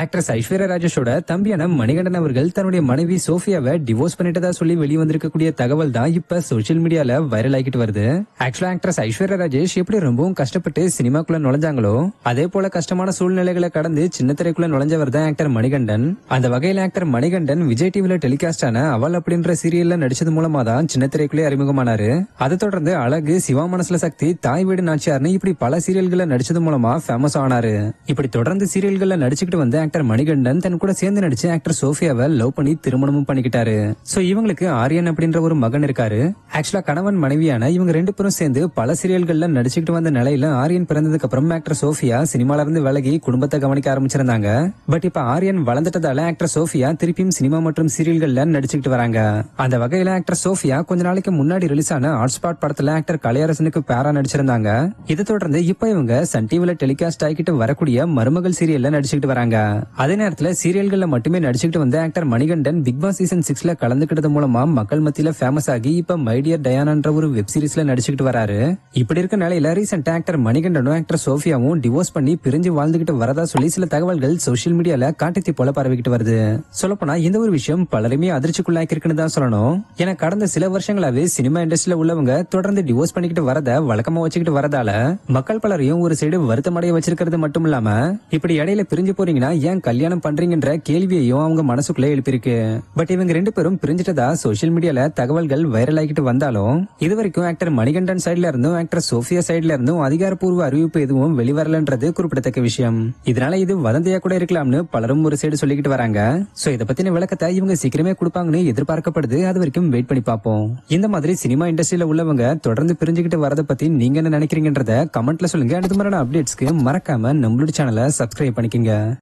Actress Aishwarya ராஜேஷோட தம்பியான மணிகண்டன் அவர்கள் தன்னுடைய மனைவி சோஃபியாவை டிவோர்ஸ் பண்ணிட்டதா சொல்லி வெளிவந்திருக்கக்கூடிய தகவல் தான் இப்ப சோசியல் மீடியால வைரல் ஆகிட்டு வருது. ஆக்சுவலா ஆக்ட்ரஸ் ஐஸ்வர்யா ராஜேஷ் எப்படி ரொம்பவும் கஷ்டப்பட்டு சினிமாக்குள்ள நுழைஞ்சாங்களோ அதே போல கஷ்டமான சூழ்நிலைகளை கடந்து சின்ன திரைக்குள்ள நுழைஞ்சவர் தான் ஆக்டர் மணிகண்டன். அந்த வகையில ஆக்டர் மணிகண்டன் விஜய் டிவில டெலிகாஸ்ட் ஆன அவள் அப்படின்ற சீரியல்ல நடிச்சது மூலமா தான் சின்ன திரைக்குள்ளே அறிமுகமானாரு. அதை தொடர்ந்து அழகு, சிவா மனசுல சக்தி, தாய் வீடு நாச்சியார்னு இப்படி பல சீரியல்களை நடிச்சது மூலமா ஃபேமஸ் ஆனாரு. இப்படி தொடர்ந்து சீரியல்கள்ல நடிச்சுக்கிட்டு வந்து ஆக்டர் மணிகண்டன் தன் கூட சேர்ந்து நடிச்ச ஆக்டர் சோஃபியாவை லவ் பண்ணி திருமணமும் பண்ணிக்கிட்டாரு. சோ இவங்களுக்கு ஆரியன் அப்படின்ற ஒரு மகன் இருக்காரு. ஆக்சுவலா கணவன் மனைவியான இவங்க ரெண்டு பேரும் சேர்ந்து பல சீரியல்கள்ல நடிச்சுக்கிட்டு வந்த நிலையில ஆரியன் பிறந்ததுக்கு அப்புறம் ஆக்டர் சோஃபியா சினிமால இருந்து விலகி குடும்பத்தை கவனிக்க ஆரம்பிச்சிருந்தாங்க. பட் இப்ப ஆரியன் வளர்ந்துட்டதால ஆக்டர் சோஃபியா திருப்பியும் சினிமா மற்றும் சீரியல்கள்ல நடிச்சுக்கிட்டு வராங்க. அந்த வகையில ஆக்டர் சோஃபியா கொஞ்ச நாளைக்கு முன்னாடி ரிலீஸ் ஆன ஹாட்ஸ்பாட் படத்துல ஆக்டர் கலையரசனுக்கு பேரா நடிச்சிருந்தாங்க. இதை தொடர்ந்து இப்ப இவங்க சன் டிவில டெலிகாஸ்ட் ஆகிட்டு வரக்கூடிய மருமகள் சீரியல்ல நடிச்சுக்கிட்டு வராங்க. அதே நேரத்துல சீரியல்கள்ல மட்டுமே நடிச்சுக்கிட்டு வந்த actor Manikandan Bigg Boss season 6ல கலந்துக்கிட்டது மூலமா மக்கள் மத்தியில ஃபேமஸ் ஆகி இப்ப மை டியர் டயானான்ற ஒரு வெப் சீரிஸ்ல நடிச்சுக்கிட்டு வராரு. இப்படி இருக்க நிலையில ரீசெண்டா ஆக்டர் மணிகண்டனும் ஆக்டர் சோஃபியாவும் டிவோர்ஸ் பண்ணி பிரிஞ்சு வாழ்ந்துகிட்டு வரதா சொல்லி சில தகவல்கள் சோசியல் மீடியால காட்டுத்தி போல பரவிக்கிட்டு வருது. சொல்லப்போனா இந்த ஒரு விஷயம் பலருமே அதிர்ச்சிக்குள்ளாக்கி இருக்குன்னு தான் சொல்லணும். ஏன்னா கடந்த சில வருஷங்களாவே சினிமா இண்டஸ்ட்ரியில உள்ளவங்க தொடர்ந்து டிவோர்ஸ் பண்ணிக்கிட்டு வரத வழக்கமா வச்சுக்கிட்டு வரதால மக்கள் பலரையும் ஒரு சைடு வருத்தமடைய வச்சிருக்கிறது மட்டும் இல்லாம இப்படி இடையில பிரிஞ்சு போறீங்கன்னா ஏன் கல்யாணம் பண்றீங்கன்ற கேள்வியையும் அவங்க மனசுக்குள்ள எழுப்பிருக்கு. பட் இவங்க ரெண்டு பேரும் பிரிஞ்சிட்டதா சோசியல் மீடியால தகவல்கள் வைரல் ஆகிட்டு வந்தாலும் இதுவரைக்கும் ஆக்டர் மணிகண்டன் சைட்ல இருந்தும் ஆக்டர் சோஃபியா சைட்ல இருந்தும் அதிகாரப்பூர்வ அறிவிப்பு எதுவும் வெளிவரலன்றது குறிப்பிடத்தக்க விஷயம். இதனால இது வதந்தியா கூட இருக்கலாம்னு பலரும் ஒரு சைடு சொல்லிக்கிட்டு வராங்க. சோ இதை பத்தின விளக்கத்தை இவங்க சீக்கிரமே கொடுப்பாங்கன்னு எதிர்பார்க்கப்படுது. அது வரைக்கும் வெயிட் பண்ணி பார்ப்போம். இந்த மாதிரி சினிமா இண்டஸ்ட்ரியில உள்ளவங்க தொடர்ந்து பிரிஞ்சுக்கிட்டு வரதை பத்தி நீங்க என்ன நினைக்கிறீங்கன்றத கமெண்ட்ல சொல்லுங்க. அடுத்த மாதிரியான அப்டேட்ஸ்க்கு மறக்காம நம்மளோட சேனலை சப்ஸ்கிரைப் பண்ணிக்கங்க.